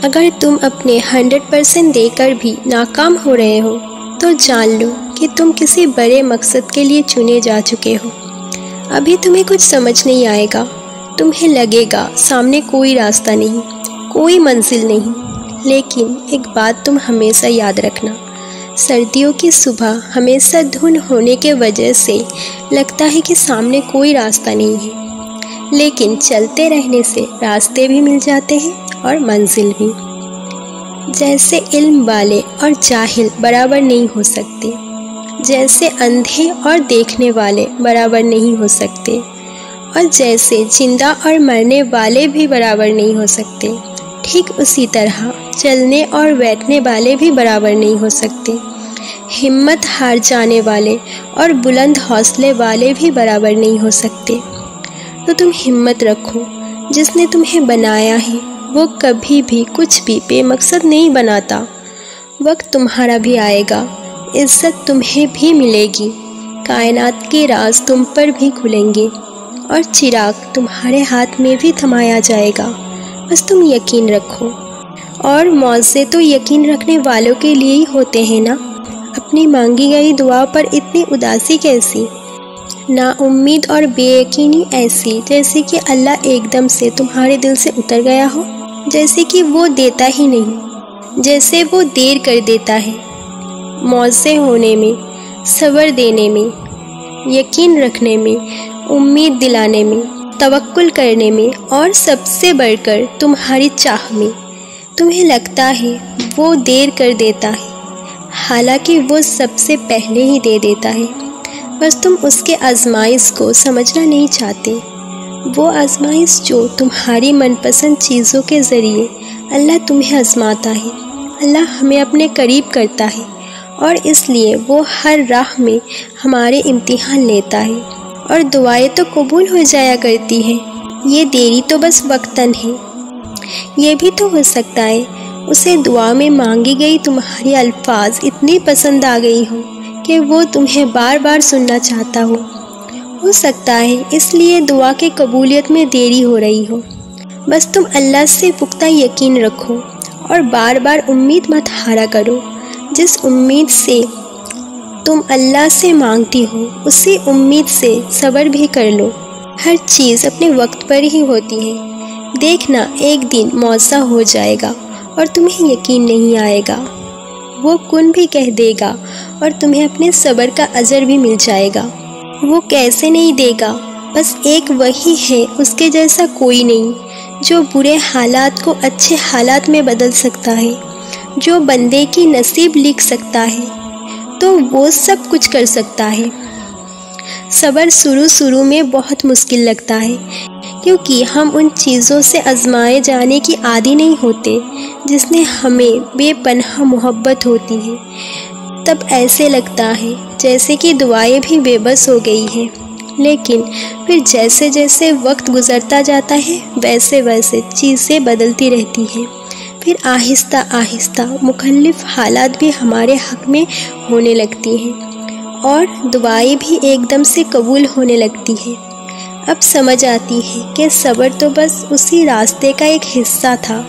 اگر تم اپنے 100% دے کر بھی ناکام ہو رہے ہو تو جان لو کہ تم کسی بڑے مقصد کے لیے چنے جا چکے ہو۔ ابھی تمہیں کچھ سمجھ نہیں آئے گا، تمہیں لگے گا سامنے کوئی راستہ نہیں، کوئی منزل نہیں، لیکن ایک بات تم ہمیشہ یاد رکھنا، سردیوں کی صبح ہمیشہ دھند ہونے کی وجہ سے لگتا ہے کہ سامنے کوئی راستہ نہیں ہے، لیکن چلتے رہنے سے راستے بھی مل جاتے ہیں اور منزل بھی۔ جیسے علم والے اور جاہل برابر نہیں ہو سکتے، جیسے اندھے اور دیکھنے والے برابر نہیں ہو سکتے، اور جیسے زندہ اور مرنے والے بھی برابر نہیں ہو سکتے، ٹھیک اسی طرح چلنے اور بیٹھنے والے بھی برابر نہیں ہو سکتے، ہمت ہار جانے والے اور بلند حوصلے والے بھی برابر نہیں ہو سکتے۔ تو تم ہمت رکھو، جس نے تمہیں بنایا ہے وہ کبھی بھی کچھ بھی بے مقصد نہیں بناتا۔ وقت تمہارا بھی آئے گا، عزت تمہیں بھی ملے گی، کائنات کے راز تم پر بھی کھلیں گے، اور چراغ تمہارے ہاتھ میں بھی تھمایا جائے گا، بس تم یقین رکھو۔ اور معاوضے تو یقین رکھنے والوں کے لیے ہی ہوتے ہیں نا۔ اپنی مانگی گئی دعا پر اتنی اداسی کیسی؟ نا امید اور بے یقینی ایسی جیسے کہ اللہ ایک دم سے تمہارے دل سے اتر گیا ہو، جیسے کہ وہ دیتا ہی نہیں، جیسے وہ دیر کر دیتا ہے۔ معاوضے ہونے میں، صبر دینے میں، یقین رکھنے میں، امید دلانے میں، توکل کرنے میں، اور سب سے بڑھ کر تمہاری چاہ میں، تمہیں لگتا ہے وہ دیر کر دیتا ہے، حالانکہ وہ سب سے پہلے ہی دے دیتا ہے، بس تم اس کے آزمائش کو سمجھنا نہیں چاہتے۔ وہ آزمائش جو تمہاری من پسند چیزوں کے ذریعے اللہ تمہیں آزماتا ہے۔ اللہ ہمیں اپنے قریب کرتا ہے، اور اس لیے وہ ہر راہ میں ہمارے امتحان لیتا ہے، اور دعائیں تو قبول ہو جایا کرتی ہیں۔ یہ دیری تو بس وقتاً ہے۔ یہ بھی تو ہو سکتا ہے اسے دعا میں مانگی گئی تمہاری الفاظ اتنی پسند آ گئی ہو کہ وہ تمہیں بار بار سننا چاہتا ہو سکتا ہے اس لیے دعا کے قبولیت میں دیری ہو رہی ہو۔ بس تم اللہ سے پختہ یقین رکھو اور بار بار امید مت ہارا کرو۔ جس امید سے تم اللہ سے مانگتی ہو اسی امید سے صبر بھی کر لو۔ ہر چیز اپنے وقت پر ہی ہوتی ہے۔ دیکھنا ایک دن معجزہ ہو جائے گا اور تمہیں یقین نہیں آئے گا، وہ کن بھی کہہ دے گا اور تمہیں اپنے صبر کا اجر بھی مل جائے گا۔ وہ کیسے نہیں دے گا، بس ایک وہی ہے، اس کے جیسا کوئی نہیں، جو برے حالات کو اچھے حالات میں بدل سکتا ہے، جو بندے کی نصیب لکھ سکتا ہے، تو وہ سب کچھ کر سکتا ہے۔ صبر شروع میں بہت مشکل لگتا ہے، کیونکہ ہم ان چیزوں سے آزمائے جانے کی عادی نہیں ہوتے جس نے ہمیں بے پناہ محبت ہوتی ہے۔ تب ایسے لگتا ہے جیسے کہ دعائیں بھی بے بس ہو گئی ہیں، لیکن پھر جیسے جیسے وقت گزرتا جاتا ہے ویسے ویسے چیزیں بدلتی رہتی ہیں، پھر آہستہ آہستہ مختلف حالات بھی ہمارے حق میں ہونے لگتی ہیں، اور دعائیں بھی ایک دم سے قبول ہونے لگتی ہیں۔ اب سمجھ آتی ہے کہ صبر تو بس اسی راستے کا ایک حصہ تھا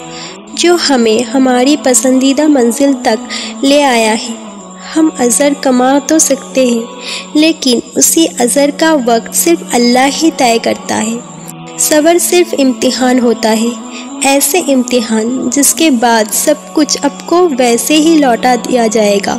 جو ہمیں ہماری پسندیدہ منزل تک لے آیا ہے۔ ہم اجر کما تو سکتے ہیں، لیکن اسی اجر کا وقت صرف اللہ ہی طے کرتا ہے۔ صبر صرف امتحان ہوتا ہے، ایسے امتحان جس کے بعد سب کچھ آپ کو ویسے ہی لوٹا دیا جائے گا